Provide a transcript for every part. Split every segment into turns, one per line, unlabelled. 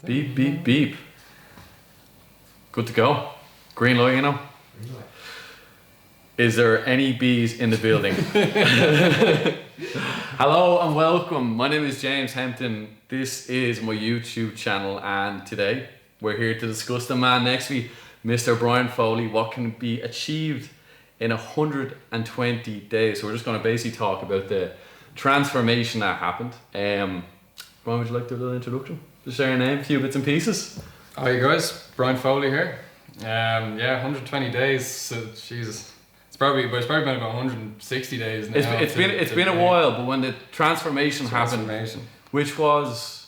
Beep, beep, beep. Good to go. Green light, you know.
Green light.
Is there any bees in the building? Hello and welcome. My name is James Hempton. This is my YouTube channel, and today we're here to discuss the man next to me, Mr. Brian Foley. What can be achieved in 120 days? So we're just going to basically talk about the transformation that happened. Brian, would you like to do a little introduction? Just share your name, a few bits and pieces.
Hi guys, Brian Foley here. 120 days. So Jesus, it's probably been about 160 days now.
It's been a while, but when the transformation happened, which was,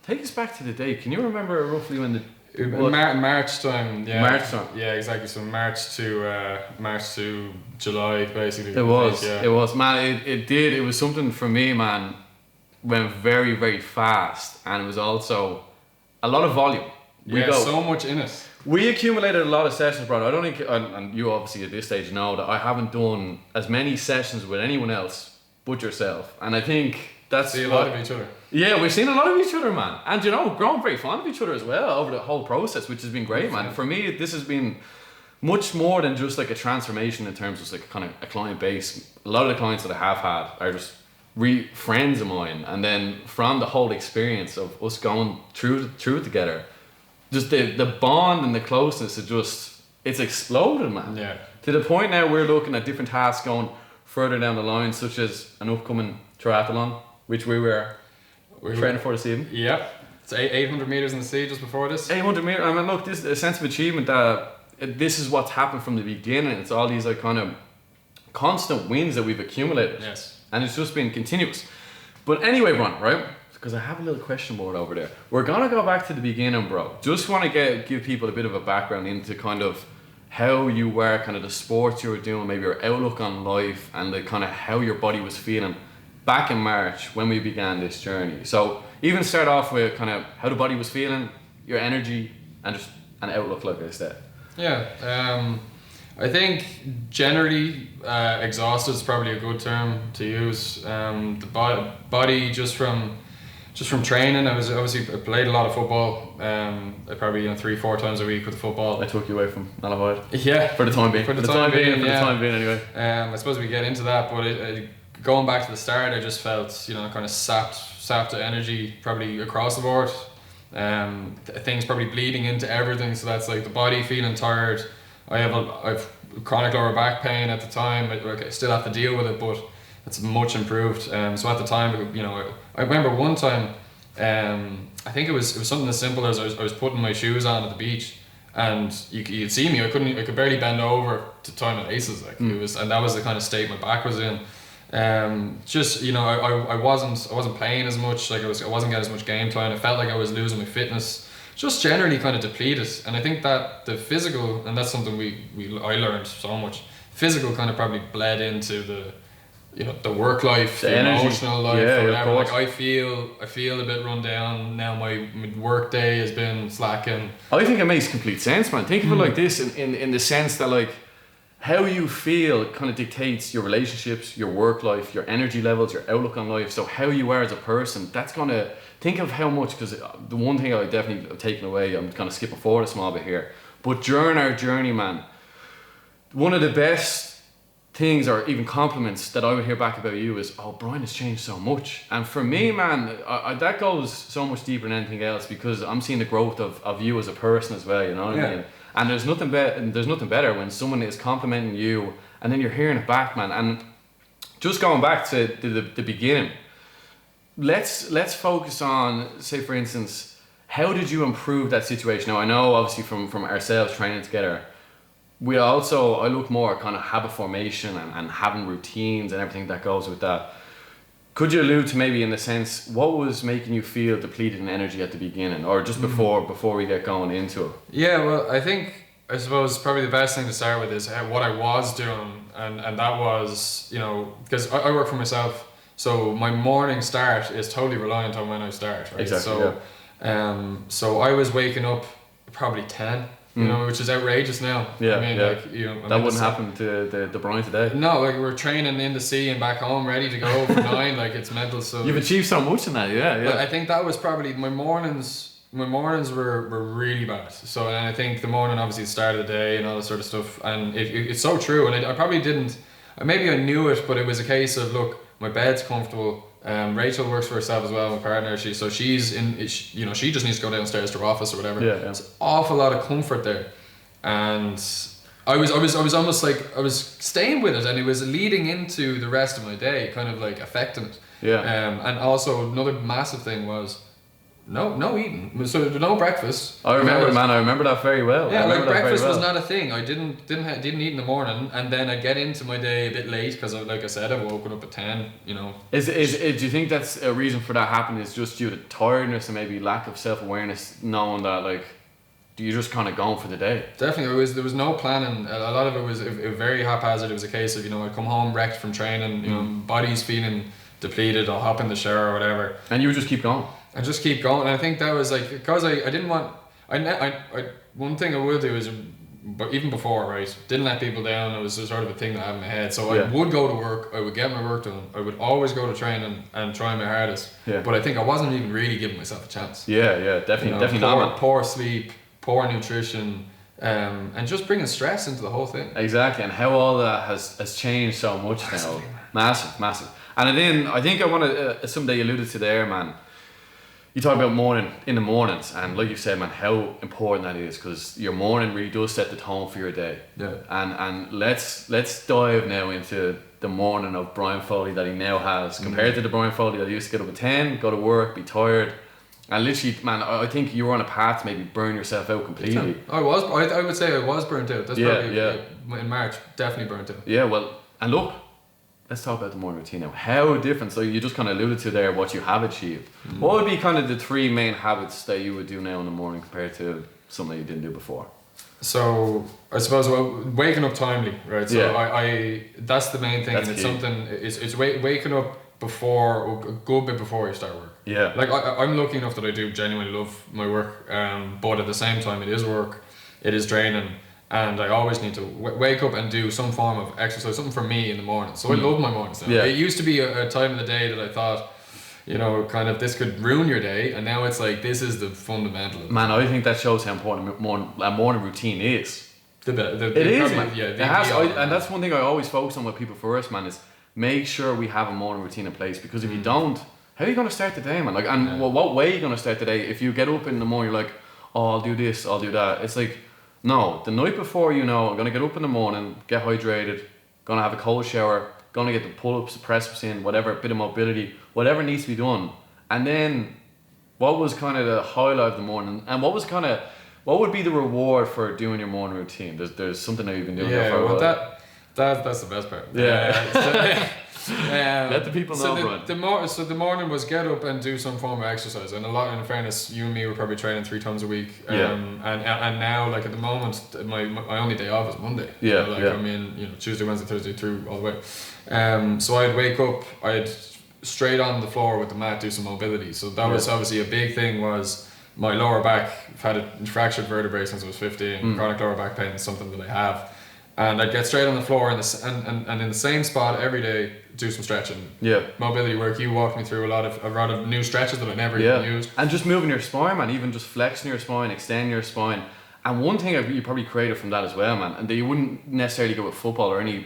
take us back to the date. Can you remember roughly when the
March time? Yeah,
March time.
Yeah, exactly. So March to July, basically.
It was, man. It was something for me, man. Went very, very fast, and it was also a lot of volume.
So much in it.
We accumulated a lot of sessions, brother. I don't think, and you obviously at this stage know that I haven't done as many sessions with anyone else but yourself, and I think that's
a lot of each other.
Yeah, we've seen a lot of each other, man, and grown very fond of each other as well over the whole process, which has been great, man. For me, this has been much more than just like a transformation in terms of like kind of a client base. A lot of the clients that I have had are just friends of mine, and then from the whole experience of us going through it together, just the bond and the closeness, it's exploded, man.
Yeah.
To the point now we're looking at different tasks going further down the line, such as an upcoming triathlon, which we were training for this evening.
Yeah. It's 800 meters in the sea just before this. 800
meters. I mean, look, this is a sense of achievement that this is what's happened from the beginning. It's all these like kind of constant wins that we've accumulated.
Yes.
And it's just been continuous. But anyway, Ron, right? Because I have a little question board over there. We're gonna go back to the beginning, bro. Just want to give people a bit of a background into kind of how you were, kind of the sports you were doing, maybe your outlook on life, and the kind of how your body was feeling back in March when we began this journey. So even start off with kind of how the body was feeling, your energy, and just an outlook, like I said.
Yeah. I think generally exhausted is probably a good term to use. The body just from training. I played a lot of football. I probably 3-4 times a week with football.
I took you away from Malahide.
Yeah,
for the time being.
For the time being,
anyway.
I suppose we get into that, but going back to the start, I just felt kind of sapped the energy probably across the board. Things probably bleeding into everything. So that's like the body feeling tired. I've chronic lower back pain at the time. I still have to deal with it, but it's much improved. So at the time, I remember one time, I think it was something as simple as I was putting my shoes on at the beach, and you'd see me. I could barely bend over to tie my laces. And that was the kind of state my back was in. I wasn't playing as much. I wasn't getting as much game time. I felt like I was losing my fitness. Just generally kind of depleted, and I think that the physical, and that's something I learned so much. Physical kind of probably bled into the work life, the energy, emotional life, or whatever. Like I feel a bit run down now. My work day has been slacking.
I think it makes complete sense, man. Think of it like this, in the sense that like how you feel kind of dictates your relationships, your work life, your energy levels, your outlook on life. So how you are as a person, that's gonna. Think of how much, because the one thing I definitely have taken away, I'm kind of skipping forward a small bit here, but during our journey, man, one of the best things or even compliments that I would hear back about you is, oh, Brian has changed so much. And for me, man, that goes so much deeper than anything else, because I'm seeing the growth of you as a person as well, you know what I mean? And there's nothing better when someone is complimenting you and then you're hearing it back, man. And just going back to the beginning, let's focus on, say for instance, how did you improve that situation? Now I know obviously from ourselves training together, I look more at kind of habit formation and having routines and everything that goes with that. Could you allude to maybe in the sense, what was making you feel depleted in energy at the beginning, or just before we get going into it?
Yeah, well, I suppose probably the best thing to start with is what I was doing, and that was, because I work for myself. So my morning start is totally reliant on when I start, right?
Exactly.
So I was waking up probably 10, which is outrageous now.
Yeah, that wouldn't happen to the Brian today.
No, we're training in the sea and back home, ready to go for 9. It's mental. So
you've achieved so much in that, yeah.
But I think that was probably my mornings. my mornings were really bad. So, and I think the morning, obviously, the start of the day and all that sort of stuff. And it's so true. And I probably didn't, maybe I knew it, but it was a case of, look, my bed's comfortable. Rachel works for herself as well, my partner. She's in, you know, she just needs to go downstairs to her office or whatever.
Yeah.
There's an awful lot of comfort there. And I was almost like, I was staying with it, and it was leading into the rest of my day, kind of like affecting it.
Yeah.
And also another massive thing was no eating. So no breakfast.
I remember that very well.
Yeah, like breakfast was not a thing. I didn't eat in the morning, and then I'd get into my day a bit late because, like I said, I've woken up at 10. You know.
Do you think that's a reason for that happening? Is just due to tiredness and maybe lack of self-awareness, knowing that like you're just kind of going for the day?
Definitely, there was no planning. A lot of it was very haphazard. It was a case of, you know, I'd come home wrecked from training. You know, body's feeling depleted. I'll hop in the shower or whatever,
and you would just keep going.
And just keep going. And I think that was like, because I didn't want, one thing I would do is, but even before, right, didn't let people down. It was sort of a thing that I had in my head. So I would go to work, I would get my work done, I would always go to training and try my hardest.
Yeah.
But I think I wasn't even really giving myself a chance.
Yeah, definitely,
you know,
definitely
poor sleep, poor nutrition, and just bringing stress into the whole thing.
Exactly, and how all that has changed so much now. Massive. And then I think I want to, someday you alluded to there, man. You talk about morning in the mornings, and like you said, man, how important that is, because your morning really does set the tone for your day.
Yeah.
And let's dive now into the morning of Brian Foley that he now has, compared to the Brian Foley that used to get up at 10, go to work, be tired, and literally, man, I think you were on a path to maybe burn yourself out completely.
I would say I was burnt out. That's probably in March, definitely burnt out.
Yeah, well, and look, let's talk about the morning routine now. How different, so you just kind of alluded to there what you have achieved. What would be kind of the 3 main habits that you would do now in the morning compared to something you didn't do before?
So I suppose, well, waking up timely, right? So I that's the main thing,
That's
and it's
key.
something, it's waking up before, a good bit before you start work.
Yeah.
Like I'm lucky enough that I do genuinely love my work, but at the same time it is work, it is draining, and I always need to wake up and do some form of exercise, something for me in the morning. So I love my mornings now.
Yeah.
It used to be a time of the day that I thought, you know, kind of this could ruin your day, and now it's like this is the fundamental.
Man, I think that shows how important a morning routine is. It is, man.
Yeah,
It has, and that's one thing I always focus on with people first, man, is make sure we have a morning routine in place, because if you don't, how are you going to start the day, man? Like, and what way are you going to start the day? If you get up in the morning, you're like, oh, I'll do this, I'll do that. It's like, no, the night before, you know, I'm going to get up in the morning, get hydrated, going to have a cold shower, going to get the pull-ups, the press-ups in, whatever, bit of mobility, whatever needs to be done. And then, what was kind of the highlight of the morning, and what would be the reward for doing your morning routine? There's something that you've been doing for a while.
That's the best part.
Let the people know, Brian.
So the morning was get up and do some form of exercise, and in fairness, you and me were probably training 3 times a week. And now, like at the moment, my only day off is Monday.
Yeah,
I mean, you know, Tuesday, Wednesday, Thursday through all the way. So I'd wake up, I'd straight on the floor with the mat do some mobility. So that was obviously a big thing. Was my lower back, I've had a fractured vertebrae since I was 15. Chronic lower back pain is something that I have. And I'd get straight on the floor and in the same spot every day, do some stretching. Yeah. Mobility work. You walked me through a lot of new stretches that I never even used.
And just moving your spine, man, even just flexing your spine, extending your spine. And one thing you probably created from that as well, man, and that you wouldn't necessarily go with football or any, you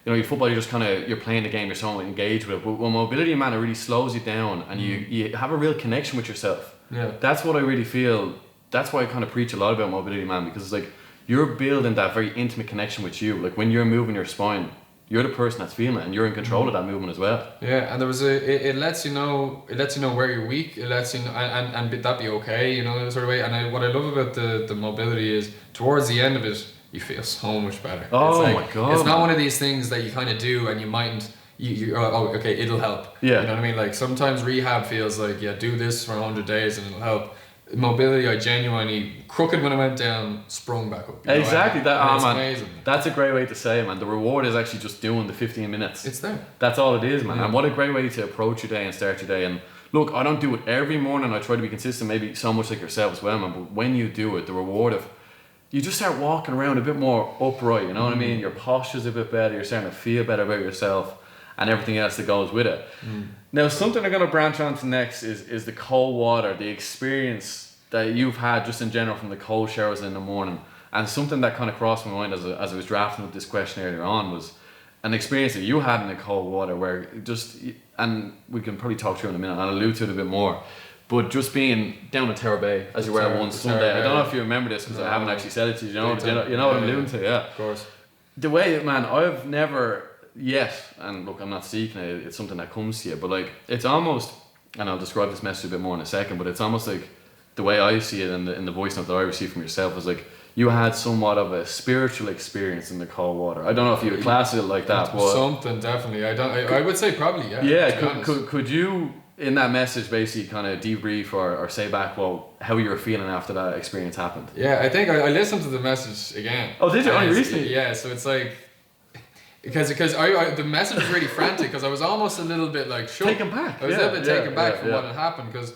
know, your football, you're just kind of, you're playing the game, you're so engaged with it. But with mobility, man, it really slows you down, and you have a real connection with yourself.
Yeah.
That's what I really feel. That's why I kind of preach a lot about mobility, man, because it's like, you're building that very intimate connection with you. Like when you're moving your spine, you're the person that's feeling it, and you're in control of that movement as well.
Yeah, and there was it lets you know where you're weak. It lets you know, and that be okay, you know, sort of way. And what I love about the mobility is towards the end of it, you feel so much better.
Oh,
it's
my God!
It's not one of these things that you kind of do and you mightn't. Okay, it'll help.
Yeah.
You know what I mean? Like sometimes rehab feels like, do this for 100 days and it'll help. Mobility, I genuinely, crooked when I went down, sprung back up.
Exactly.
It's
man,
amazing.
That's a great way to say it, man. The reward is actually just doing the 15 minutes.
It's there.
That's all it is, man. Yeah. And what a great way to approach your day and start your day. And look, I don't do it every morning. I try to be consistent, maybe so much like yourself as well, man. But when you do it, the reward of, you just start walking around a bit more upright, you know what I mean? Your posture's a bit better, you're starting to feel better about yourself and everything else that goes with it. Now, something I'm going to branch on to next is the cold water, the experience that you've had just in general from the cold showers in the morning. And something that kind of crossed my mind as I was drafting up this question earlier on was an experience that you had in the cold water where just, and we can probably talk through in a minute and I'll allude to it a bit more, but just being down at Tower Bay as you were one Sunday. I don't know if you remember this because I haven't actually said it to you. You know what I'm alluding to, yeah.
Of course.
The way, man, I've never yet, and look, I'm not seeking it, it's something that comes to you, but like, it's almost, and I'll describe this message a bit more in a second, but it's almost like the way I see it in the voice note that I received from yourself was like, you had somewhat of a spiritual experience in the cold water. I don't know if you would class it like that, but
something definitely. I would say probably, yeah.
Yeah, could you in that message basically kind of debrief or say back, well, how you were feeling after that experience happened?
Yeah, I think I listened to the message again.
Oh, did you? Oh, recently?
Yeah, so it's like because the message was really frantic because I was almost a little bit like shook.
Taken back.
I was a little bit taken back from what had happened because.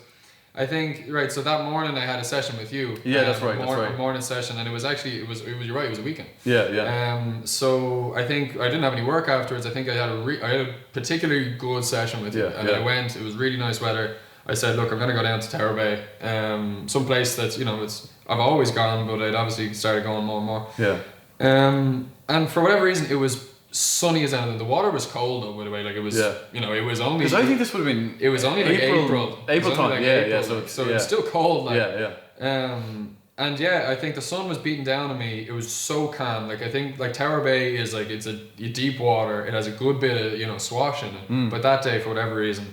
I think so that morning I had a session with you.
Yeah, that's right.
A morning session, and it was you're right. It was a weekend.
Yeah.
So I think I didn't have any work afterwards. I think I had a particularly good session with you, and I went. It was really nice weather. I said, look, I'm gonna go down to Tower Bay, some place that's I've always gone, but I'd obviously started going more and more.
Yeah.
And for whatever reason, it was sunny as anything. The water was cold though, by the way. Like it was, it was only.
Because I think this would have been.
It was only like April.
April time.
So it's still cold. Like,
Yeah.
And yeah, I think the sun was beating down on me. It was so calm. Like I think like Tower Bay is like it's a deep water. It has a good bit of swash in it. But that day, for whatever reason,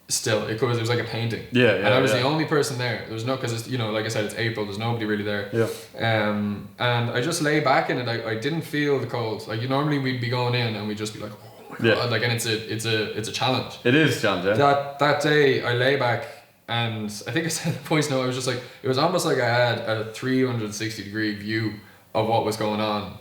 still it was like a painting. And I was the only person there. There was no because it's like I said, it's April. There's nobody really there. And I just lay back in it. I didn't feel the cold. Like normally we'd be going in and we'd just be like, oh my god. Like and it's a challenge.
It is a challenge. Yeah.
That day I lay back. And I think I said in the voice note, I was just like, it was almost like I had a 360-degree view of what was going on.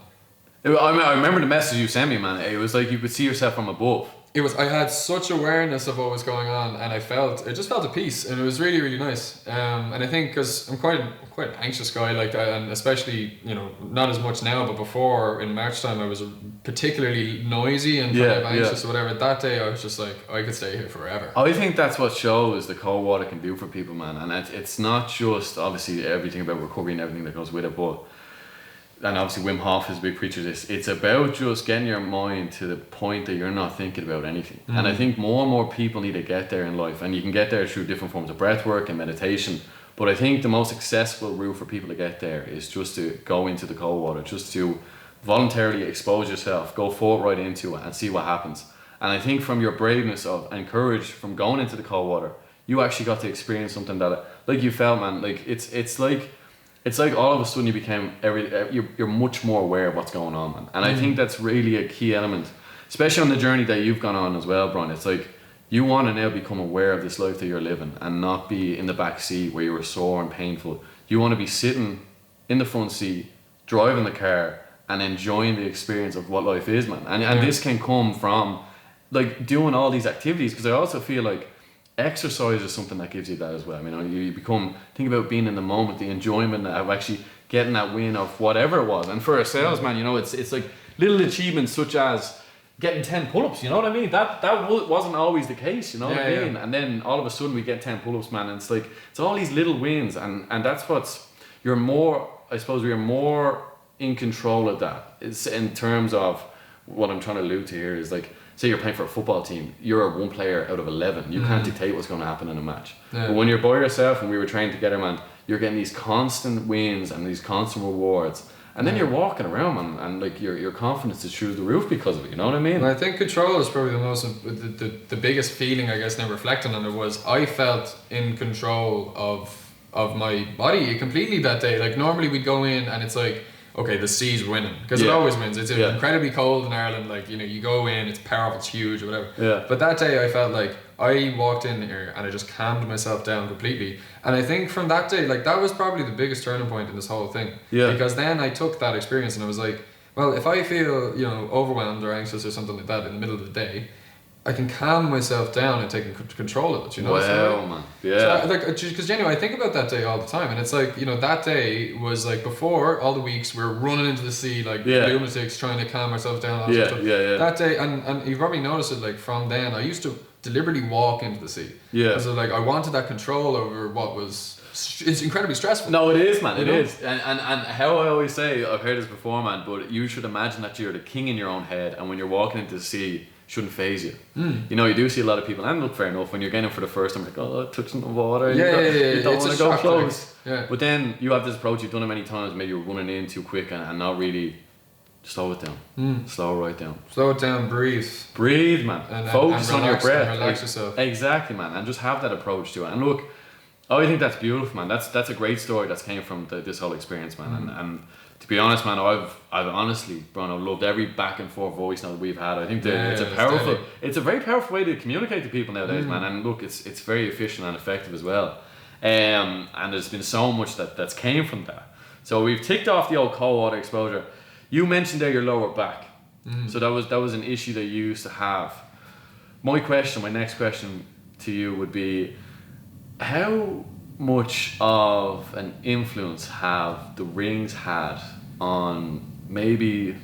I remember the message you sent me, man. It was like you could see yourself from above.
I had such awareness of what was going on, and I just felt at peace, and it was really, really nice. And I think because I'm quite an anxious guy like that, and especially not as much now, but before in March time I was particularly noisy and kind of anxious or whatever. That day I was just like, I could stay here forever.
I think that's what shows the cold water can do for people, man. And it's not just obviously everything about recovery and everything that goes with it, but. And obviously Wim Hof is a big preacher of this. It's about just getting your mind to the point that you're not thinking about anything. And I think more and more people need to get there in life. And you can get there through different forms of breath work and meditation. But I think the most accessible route for people to get there is just to go into the cold water. Just to voluntarily expose yourself. Go forward right into it and see what happens. And I think from your braveness and courage from going into the cold water, you actually got to experience something that, like you felt, man, like it's like all of a sudden you became you're much more aware of what's going on, man. And I think that's really a key element, especially on the journey that you've gone on as well, Brian. It's like you want to now become aware of this life that you're living and not be in the back seat where you were sore and painful. You want to be sitting in the front seat, driving the car and enjoying the experience of what life is, man. And this can come from like doing all these activities, because I also feel like exercise is something that gives you that as well. I mean, you think about being in the moment, the enjoyment of actually getting that win of whatever it was. And for a salesman, it's like little achievements such as getting 10 pull-ups, you know what I mean? That wasn't always the case, you know what I mean? And then all of a sudden we get 10 pull-ups, man, and it's like, it's all these little wins, and that's you're more in control of that. It's in terms of what I'm trying to allude to here is like, say you're playing for a football team, you're one player out of 11. You can't dictate what's going to happen in a match. But when you're by yourself, and we were training together, man, you're getting these constant wins and these constant rewards. And then you're walking around, man, and like your confidence is through the roof because of it. You know what I mean?
And I think control is probably the biggest feeling, I guess, now reflecting on it, was I felt in control of my body completely that day. Like normally we'd go in and it's like, okay, the sea's winning, because it always wins. It's incredibly cold in Ireland. Like you go in, it's powerful, it's huge, or whatever. But that day, I felt like I walked in here and I just calmed myself down completely. And I think from that day, like that was probably the biggest turning point in this whole thing. Because then I took that experience and I was like, well, if I feel overwhelmed or anxious or something like that in the middle of the day, I can calm myself down and take control of it, you know?
Wow, man.
So, like, because genuinely, I think about that day all the time, and it's like, that day was like before all the weeks we were running into the sea like lunatics trying to calm ourselves down. That day, and you've probably noticed it, like from then, I used to deliberately walk into the sea. Because like I wanted that control over what was it's incredibly stressful.
No, it is, man. It is. And how I always say, I've heard this before, man, but you should imagine that you're the king in your own head, and when you're walking into the sea, shouldn't phase you. You know, you do see a lot of people, and look, fair enough, when you're getting it for the first time, like, oh, touching the water, you don't want to go close. But then you have this approach, you've done it many times, maybe you're running in too quick and not really. Slow it down. Slow it right down.
Slow it down, breathe.
Breathe, man. Focus on your breath.
And relax yourself.
Exactly, man. And just have that approach to it. And look, I think that's beautiful, man. That's a great story that's came from this whole experience, man. And to be honest, man, I've honestly, Brian, I've loved every back and forth voice note we've had. I think that it's a very powerful way to communicate to people nowadays, man. And look, it's very efficient and effective as well. And there's been so much that's came from that. So we've ticked off the old cold water exposure. You mentioned there your lower back, so that was an issue that you used to have. My next question to you would be, how much of an influence have the rings had on maybe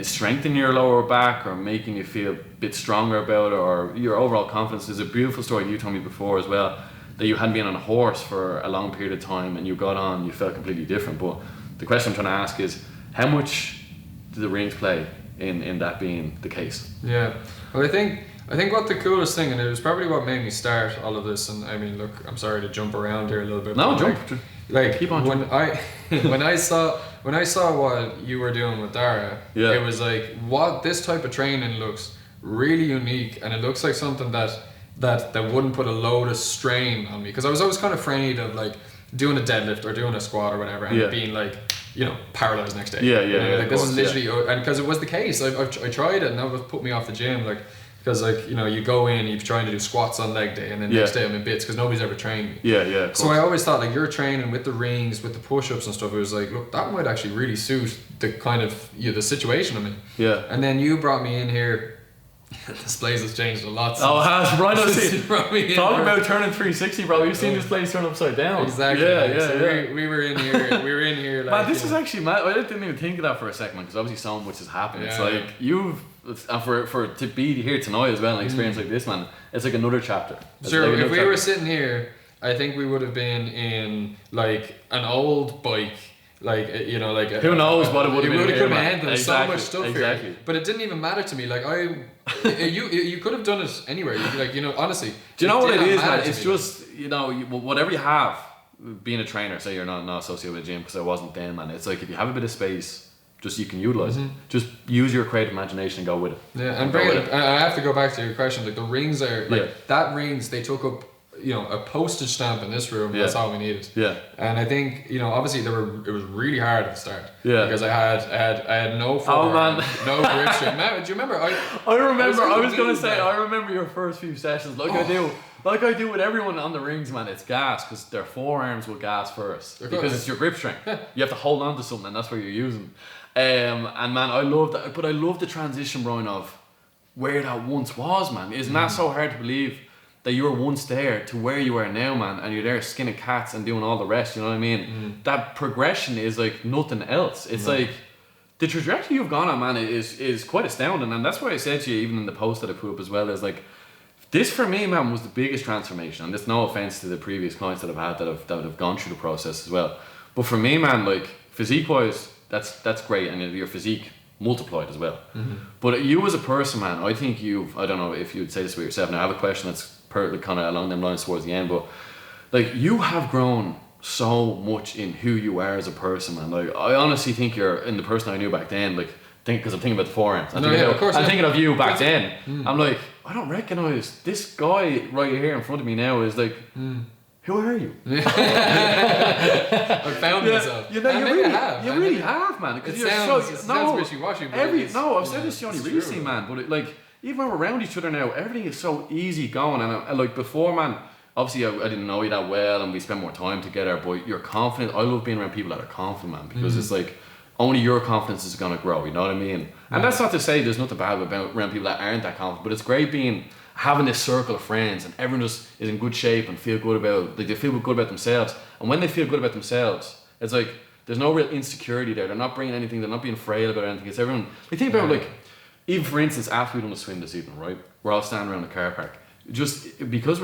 strengthening your lower back or making you feel a bit stronger about it, or your overall confidence? There's a beautiful story you told me before as well, that you hadn't been on a horse for a long period of time and you got on, you felt completely different. But the question I'm trying to ask is, how much do the rings play in that being the case?
Yeah, well, I think what the coolest thing, and it was probably what made me start all of this, and I mean, look, I'm sorry to jump around here a little bit.
No, jump.
Like
keep on.
When I saw what you were doing with Dara, it was like, what this type of training looks really unique, and it looks like something that wouldn't put a load of strain on me, because I was always kind of afraid of like doing a deadlift or doing a squat or whatever, and being like, you know, paralyzed next day. Like this is literally, and because it was the case, I tried it and that was put me off the gym, like, because like, you know, you go in, you're trying to do squats on leg day, and then next day I'm in bits because nobody's ever trained me. So I always thought, like, you're training with the rings, with the push-ups and stuff, it was like, look, that might actually really suit the kind of the situation I'm in. And then you brought me in here. This place has changed a lot.
Oh, it has, right? Talk about turning 360, bro. You've seen this place turn upside down.
Exactly. We were in here. We were in here. Like,
man, this is actually mad. I didn't even think of that for a second, because obviously so much has happened. It's like and to be here tonight as well, and experience like this, man. It's like another chapter.
Sure. If we were sitting here, I think we would have been in like an old bike. Like, you know, like
who knows what it would have been.
It would have come in. There's so much stuff
here,
but it didn't even matter to me. Like you could have done it anywhere. Like, you know, honestly.
Do you know what it is, man? It's just, you know, whatever you have, being a trainer. Say you're not associated with a gym, because I wasn't then, man. It's like, if you have a bit of space, just you can utilize it. Just use your creative imagination and go with it.
Yeah, and I have to go back to your question. Like, the rings are like that rings. They took up, you know, a postage stamp in this room. That's all we needed. And I think, you know, obviously it was really hard at the start. Because I had no form, no grip strength. Do you remember? I
remember your first few sessions, like I do with everyone on the rings, man. It's gas, because their forearms will gas first, because it's your grip strength. You have to hold on to something, and that's what you're using. And man, I love that, but I love the transition, Brian, of where that once was, man. Isn't that so hard to believe? That you were once there to where you are now, man, and you're there skinning cats and doing all the rest, you know what I mean? That progression is like nothing else. It's like, the trajectory you've gone on, man, is quite astounding. And that's why I said to you, even in the post that I put up as well, is like, this for me, man, was the biggest transformation. And there's no offense to the previous clients that I've had that have gone through the process as well. But for me, man, like, physique-wise, that's great, and your physique multiplied as well. But you as a person, man, I think I don't know if you'd say this about yourself. Now I have a question that's kind of along them lines towards the end, but like, you have grown so much in who you are as a person, man. Like, I honestly think you're in the person I knew back then, like, because I'm thinking about the forearms. I'm thinking of you back then. I'm like, I don't recognize this guy right here in front of me now. Is like, who are you?
I found myself.
You really have, man.
It sounds wishy-washy.
I've said this to you only recently, man. But like, even when we're around each other now, everything is so easy going. And like before, man, obviously I didn't know you that well, and we spent more time together. But you're confident. I love being around people that are confident, man, because it's like, only your confidence is gonna grow. You know what I mean? And that's not to say there's nothing bad about around people that aren't that confident. But it's great having this circle of friends, and everyone just is in good shape and feel good about, like, they feel good about themselves. And when they feel good about themselves, it's like there's no real insecurity there. They're not bringing anything. They're not being frail about anything. It's everyone. Like, think about like, even for instance, after we done the swim this evening, right? We're all standing around the car park. Just because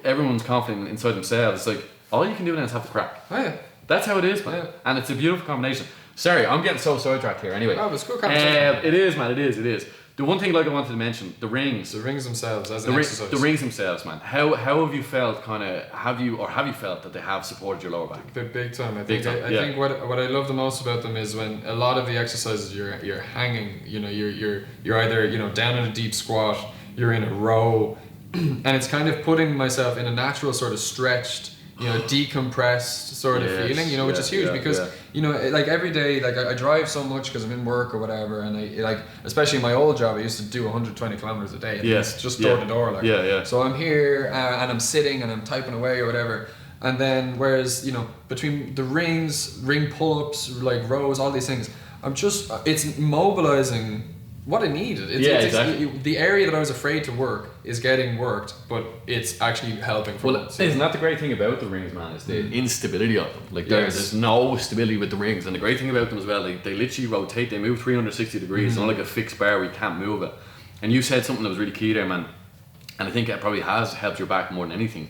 everyone's confident inside themselves. It's like, all you can do then is have the crack.
Oh yeah.
That's how it is, man.
Yeah.
And it's a beautiful combination. Sorry, I'm getting so sidetracked here. Anyway,
Oh, it's a good conversation.
it is, man. It is. The one thing like I wanted to mention, the rings.
The rings themselves as an exercise.
The rings themselves, man. How have you felt? Have you felt that they have supported your lower back?
Big time. I
Big
think.
time,
I think what I love the most about them is when a lot of the exercises you're hanging. You know, you're either down in a deep squat, you're in a row, and it's kind of putting myself in a natural sort of stretched, decompressed sort of feeling, which is huge because like every day, like I drive so much because I'm in work or whatever, and I like, especially in my old job, I used to do 120 kilometers a day. It's just door to door, like. So I'm here and I'm sitting and I'm typing away or whatever, and then whereas between the ring pull-ups, like rows, all these things, it's mobilizing what I needed.
Exactly.
The area that I was afraid to work is getting worked, but it's actually helping.
Isn't that the great thing about the rings, man? Is the instability of them. Like there's no stability with the rings, and the great thing about them as well, they literally rotate. They move 360 degrees. It's not like a fixed bar. We can't move it. And you said something that was really key there, man. And I think it probably has helped your back more than anything.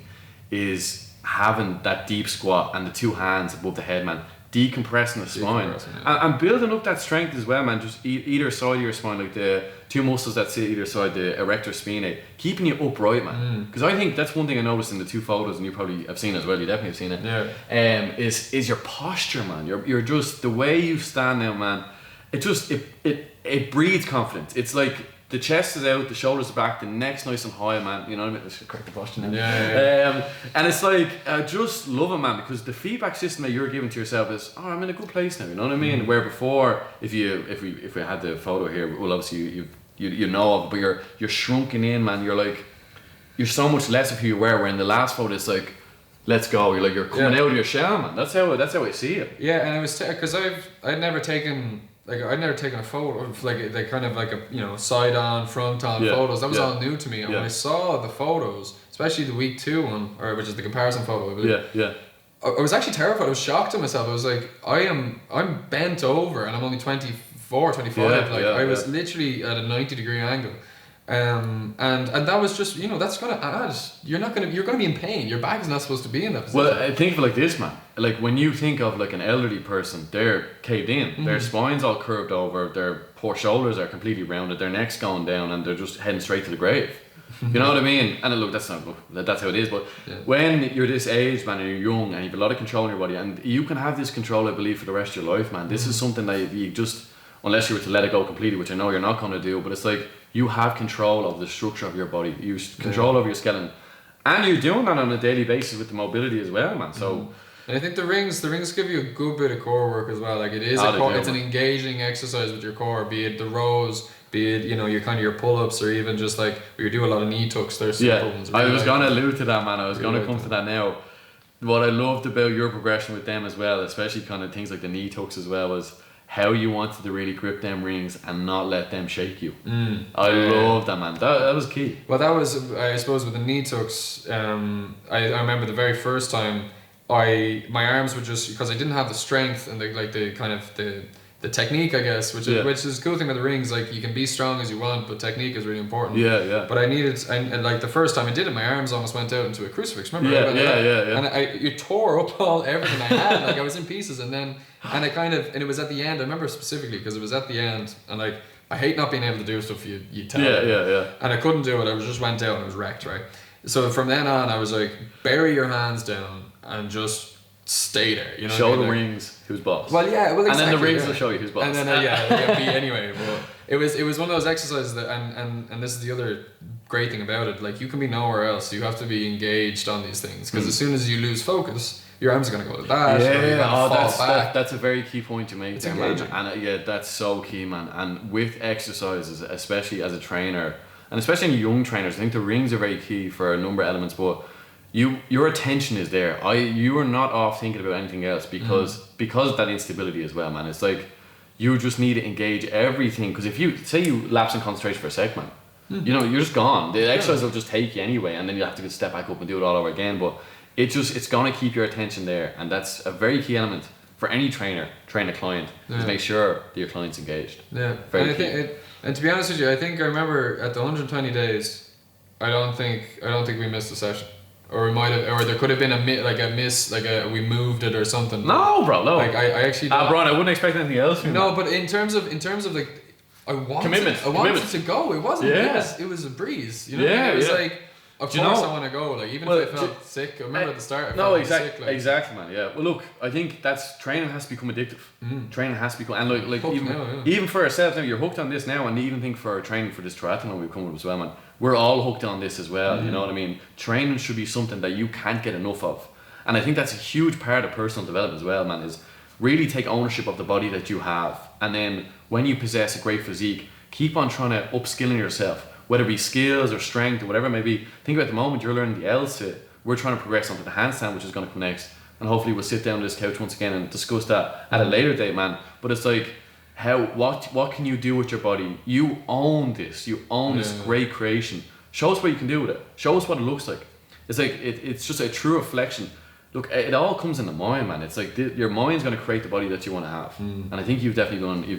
Is having that deep squat and the two hands above the head, man. Decompressing the spine and building up that strength as well, man. Just either side of your spine, like the two muscles that sit either side, the erector spinae, keeping you upright, man. Because I think that's one thing I noticed in the two photos, and you probably have seen as well. You definitely have seen it.
Yeah.
Is your posture, man. You're just the way you stand now, man. It breeds confidence. It's like the chest is out, the shoulders are back, the neck's nice and high, man. You know what I mean? Let's correct the posture now.
Yeah.
And it's like, I just love it, man, because the feedback system that you're giving to yourself is, I'm in a good place now. You know what I mean? Where before, if we had the photo here, well, obviously you know of it, but you're shrunken in, man. You're so much less of who you were. Where in the last photo, it's like, let's go. You're coming out of your shell, man. That's how I see it.
Yeah, and I was because I'd never taken a photo of they kind of like a side on, front on photos. That was all new to me. And when I saw the photos, especially the week 2 one, which is the comparison photo, I was actually terrified. I was shocked at myself. I was like, I'm bent over and I'm only 24, 25. I was literally at a 90-degree angle. And that was just that's gonna add. You're gonna be in pain. Your back is not supposed to be in that position.
Well, think of it like this, man. Like when you think of like an elderly person, they're caved in. Their spine's all curved over. Their poor shoulders are completely rounded. Their neck's going down, and they're just heading straight to the grave. You know what I mean? And look, that's how it is. But when you're this age, man, and you're young, and you have a lot of control in your body, and you can have this control, I believe, for the rest of your life, man. This is something that you just, unless you were to let it go completely, which I know you're not going to do, but it's like you have control of the structure of your body. You control over your skeleton, and you're doing that on a daily basis with the mobility as well, man. So.
And I think the rings give you a good bit of core work as well. Like it is it's an engaging exercise with your core, be it the rows, be it your kind of your pull-ups, or even just like you do a lot of knee tucks. They're simple ones.
I was gonna allude to that, man. I was gonna come to that now. What I loved about your progression with them as well, especially kind of things like the knee tucks as well, was how you wanted to really grip them rings and not let them shake you. I love that, man. That was key.
Well, that was, I suppose, with the knee tucks. I remember the very first time. My arms were just, because I didn't have the strength and the technique, I guess, which is the cool thing about the rings. Like you can be strong as you want, but technique is really important. But I needed, and like the first time I did it, my arms almost went out into a crucifix. Remember? And you tore up everything I had. Like I was in pieces, and it was at the end. I remember specifically because it was at the end, and like I hate not being able to do stuff you tell. And I couldn't do it. I just went out and I was wrecked, right? So from then on, I was like, bury your hands down and just stay there. You know,
show the rings who's boss.
Well, yeah, well, exactly,
and then the rings will show you who's boss.
And then be anyway. But it was one of those exercises that, and this is the other great thing about it. Like you can be nowhere else. You have to be engaged on these things because as soon as you lose focus, your arms are going to go to that.
That's a very key point to make there, man. And that's so key, man. And with exercises, especially as a trainer, and especially in young trainers, I think the rings are very key for a number of elements, but your attention is there. You are not off thinking about anything else because of that instability as well, man. It's like you just need to engage everything, because if you say you lapse in concentration for a sec, man, you're just gone. The exercise will just take you anyway, and then you have to step back up and do it all over again. But it's gonna keep your attention there, and that's a very key element for any train a client, is make sure that your client's engaged.
Very key. And to be honest with you, I remember at the 120 days, I don't think we missed a session. or there could have been we moved it or something.
No, bro, no.
Like I actually.
Brian, I wouldn't expect anything else from you.
No, but in terms of like, I wanted to go. It wasn't.
Yeah.
It was a breeze. You know.
Yeah,
it was
yeah.
like. Of course, I want to go. Like even if I felt sick. I remember at the start. I felt sick. Like,
exactly, man. Yeah. Well, look, I think that's training has to become addictive. Training has to become, and like even for ourselves now, you're hooked on this now, and even think for our training for this triathlon we've come up as well, man. We're all hooked on this as well. You know what I mean? Training should be something that you can't get enough of, and I think that's a huge part of personal development as well, man. Is really take ownership of the body that you have, and then when you possess a great physique, keep on trying to upskilling yourself. Whether it be skills or strength or whatever it may be. Think about the moment you're learning the L sit. We're trying to progress onto the handstand, which is going to come next. And hopefully we'll sit down on this couch once again and discuss that at a later date, man. But it's like, what can you do with your body? You own this. You own this great creation. Show us what you can do with it. Show us what it looks like. It's like, it's just a true reflection. Look, it all comes in the mind, man. It's like your mind's going to create the body that you want to have, and I think you've definitely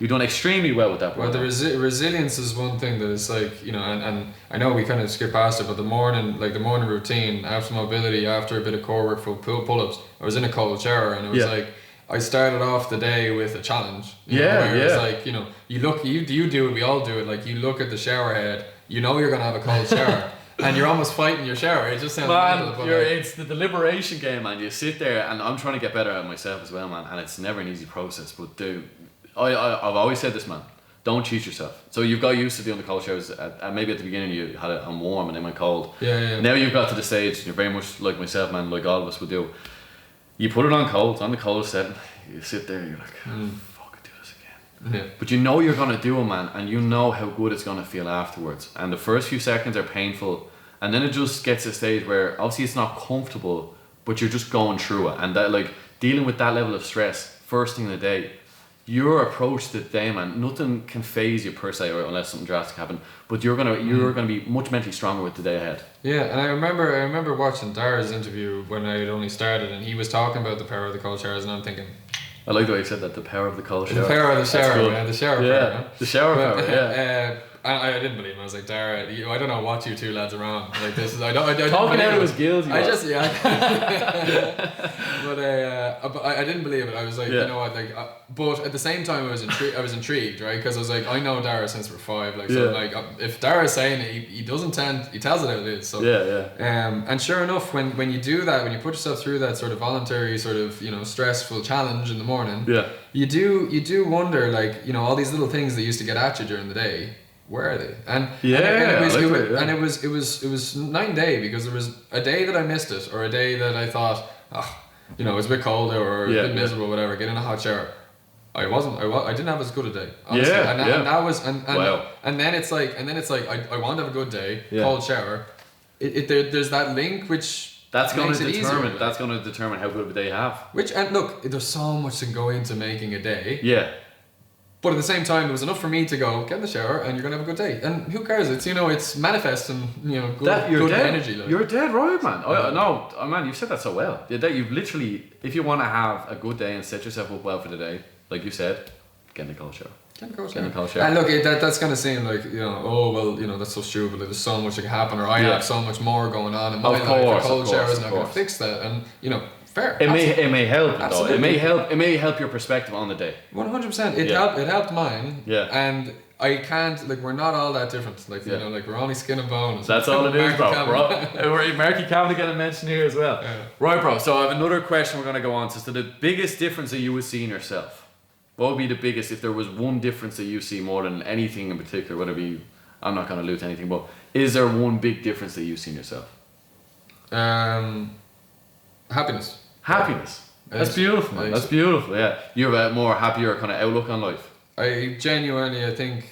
done extremely well with that.
Well, the resilience is one thing that is like, you know, and I know we kind of skip past it, but the morning routine after mobility, after a bit of core work for pull-ups, I was in a cold shower, and it was like I started off the day with a challenge. It's like, you know, you do it, we all do it. Like you look at the shower head, you know you're gonna have a cold shower. And you're almost fighting your shower. It just sounds mental,
it's the liberation game, man. You sit there, and I'm trying to get better at myself as well, man. And it's never an easy process. But dude, I've always said this, man. Don't cheat yourself. So you've got used to doing the cold showers. Maybe at the beginning you had it on warm and then went cold.
Yeah.
Now you've got to the stage, and you're very much like myself, man. Like all of us would do. You put it on cold, on the coldest setting. You sit there, you're like, fuck, do this again.
Yeah.
But you know you're gonna do it, man, and you know how good it's gonna feel afterwards. And the first few seconds are painful. And then it just gets to a stage where obviously it's not comfortable, but you're just going through it. And that, like, dealing with that level of stress first thing in the day, your approach to the day, man, nothing can phase you per se, or unless something drastic happened. But you're gonna be much mentally stronger with the day ahead.
Yeah, and I remember watching Dara's interview when I had only started, and he was talking about the power of the cold showers, and I'm thinking,
I like the way you said that, the power of the cold shower.
The power of the shower, man, the shower power.
Yeah, the shower power, yeah.
I didn't believe him. I was like, Dara, I don't know what you two lads are on. Like this is, I don't
talking out of his gills.
But I didn't believe it. I was like, you know what, like, but at the same time, I was intrigued, right? Because I was like, I know Dara since we're 5. Like, so like, if Dara's saying it, he tells it how it is. So and sure enough, when you do that, when you put yourself through that sort of voluntary, sort of, you know, stressful challenge in the morning, you do wonder, like, you know, all these little things that used to get at you during the day. Where are they? And it was night and day, because there was a day that I missed it, or a day that I thought, you know, it's a bit cold or a bit miserable, whatever. Get in a hot shower. I didn't have as good a day. Honestly. And that was and then it's like I want to have a good day. Cold shower. There's that link which. That's going to determine how good of a day you have. And look, there's so much to go into making a day.
Yeah.
But at the same time, it was enough for me to go, get in the shower, and you're going to have a good day. And who cares? It's, you know, it's manifesting, you know, good energy. Like.
You're dead right, man. Man, you've said that so well. You've literally, if you want to have a good day and set yourself up well for the day, like you said, get in the cold shower.
Get in the cold shower. And look, that's going to seem like, you know, oh, well, you know, that's so stupid. There's so much that can happen, or I have so much more going on in my life. A cold shower is not going to fix that. And, you know, fair.
It may help, though. It may help your perspective on the day.
100%. It helped mine.
Yeah.
And I can't, like, we're not all that different. Like, you know, like, we're only skin and bones.
That's all it is, bro. Marky Cavan getting mentioned here as well. Yeah. Right, bro. So I have another question we're going to go on to. So the biggest difference that you would see in yourself, what would be the biggest, if there was one difference that you see more than anything in particular, whether it be, I'm not going to allude to anything, but is there one big difference that you see in yourself?
Happiness.
That's beautiful, man. That's beautiful, yeah. You have a more happier kind of outlook on life.
I think,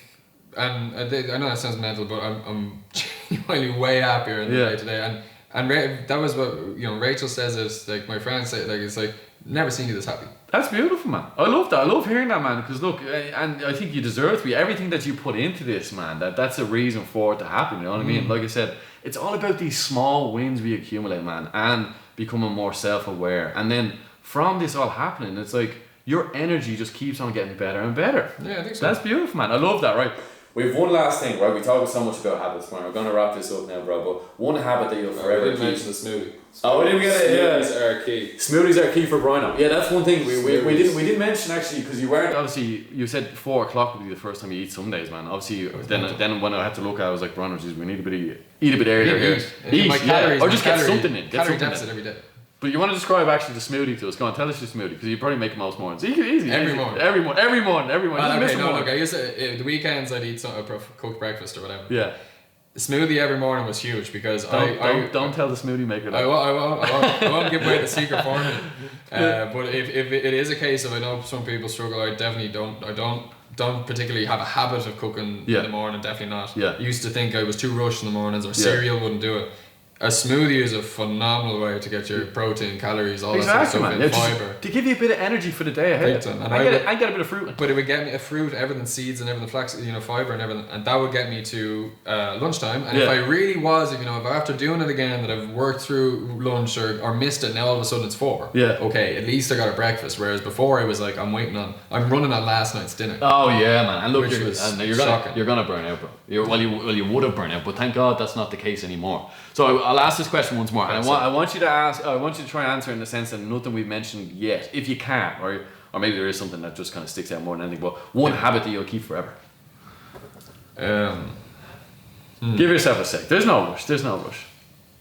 and I know that sounds mental, but I'm genuinely way happier in the day today. And that was what, you know, Rachel says, it's like, my friends say, like, it's like, never seen you this happy.
That's beautiful, man. I love that. I love hearing that, man, because look, and I think you deserve to be. Everything that you put into this, man, that's a reason for it to happen, you know what I mean? Like I said, it's all about these small wins we accumulate, man, and becoming more self-aware. And then from this all happening, it's like your energy just keeps on getting better and better.
Yeah, I think so.
That's beautiful, man. I love that, right? We have one last thing, right? We talked so much about habits, man. We're going to wrap this up now, bro. But one habit that you'll forever
We didn't
keep.
mention the smoothie.
Oh, we didn't get it. Yeah.
Smoothies are key.
Smoothies are key for Brian. Yeah, that's one thing we didn't mention actually, because you weren't obviously, you said 4 o'clock would be the first time you eat some days, man. Obviously then when I had to look, I was like, Brian, geez, we need eat a bit earlier here.
Eat, yeah.
Or just get something in.
Calorie deficit every day.
But you want to describe actually the smoothie to us? Go on, tell us your smoothie, because you probably make it most mornings. Easy.
Every morning.
Every morning.
Look, I used to, the weekends I'd eat a cooked breakfast or whatever.
Yeah.
The smoothie every morning was huge because
don't tell the smoothie maker that.
I won't give away the secret formula. But if it is a case of, I know some people struggle, I definitely don't particularly have a habit of cooking in the morning, definitely not.
Yeah.
I used to think I was too rushed in the mornings, or cereal wouldn't do it. A smoothie is a phenomenal way to get your protein, calories, all that sort of stuff in, fibre.
To give you a bit of energy for the day ahead. I get a bit of fruit.
But it would get me a fruit, everything, seeds and everything, flax, fibre and everything, and that would get me to lunchtime. And if I really was, if after doing it again that I've worked through lunch or missed it, now all of a sudden it's 4.
Yeah.
Okay, at least I got a breakfast. Whereas before I was like, I'm running on last night's dinner.
Oh yeah, man. And look,
you're
gonna burn out, bro. You would have burned out, but thank God that's not the case anymore. So I'll ask this question once more, and I want you to try and answer in the sense that nothing we've mentioned yet, if you can, or maybe there is something that just kind of sticks out more than anything. But one habit that you'll keep forever. Give yourself a sec. There's no rush.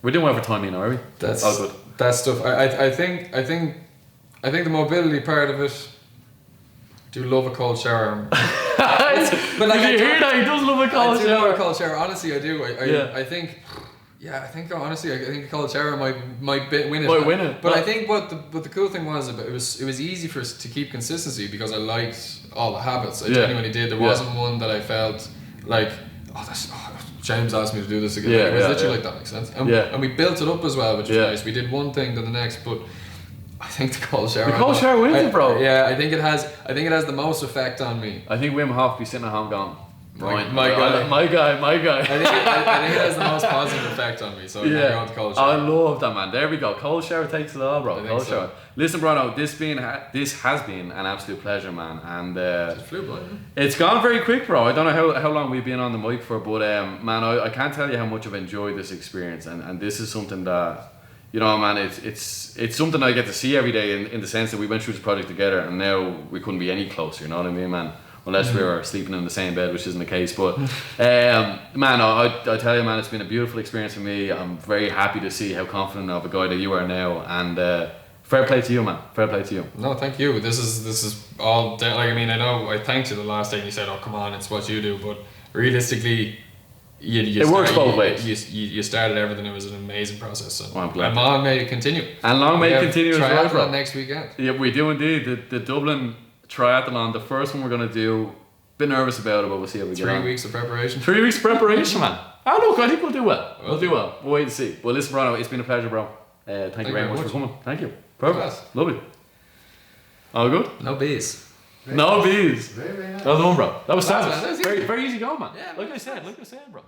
We're doing well for time, are we?
That's
all good.
That stuff. I think the mobility part of it. Do love a cold shower.
But like, did you hear that? He does love a cold shower.
I do love a cold shower. Honestly, I do. I think a cold shower might win it. But I think what the cool thing was about it was easy for us to keep consistency because I liked all the habits. I genuinely did. There wasn't one that I felt like, James asked me to do this again. It was literally like, that makes sense. And we built it up as well, which was nice. We did one thing to the next, but I think the cold shower.
The cold shower wins it, bro.
Yeah, I think it has the most effect on me.
I think Wim Hof be sitting at home going,
my guy.
I
think it has the most positive effect on me. So I'm going to cold shower.
I love that, man. There we go. Cold shower takes it all, bro. Cold shower. Listen, Bruno, this has been an absolute pleasure, man. And
it flew by.
It's gone very quick, bro. I don't know how long we've been on the mic for, but man, I can't tell you how much I've enjoyed this experience. And this is something that, man, it's something I get to see every day in the sense that we went through this project together, and now we couldn't be any closer. You know what I mean, man? Unless we were sleeping in the same bed, which isn't the case. But man, I tell you, man, it's been a beautiful experience for me. I'm very happy to see how confident of a guy that you are now, and fair play to you, man. Fair play to you.
No, thank you. This is all I know I thanked you the last day and you said, "Oh, come on, it's what you do," but realistically, it
works both ways.
You started everything. It was an amazing process. So
I'm glad.
And long may it continue.
And long may it continue as well, bro.
Next weekend.
Yeah, we do indeed. The Dublin triathlon, the first one we're going to do. Bit nervous about it, but we'll see how we get on.
3 weeks of preparation.
3 weeks of preparation, man. Look, I think we'll do well. We'll wait and see. Well, listen, Bruno, it's been a pleasure, bro. Thank you very much for coming. Thank you. Perfect. Lovely. All good?
No bees.
No bees.
Very, very nice.
That was one, bro. That was savage.
That was
very, very easy going, man.
Yeah,
like I said, bro.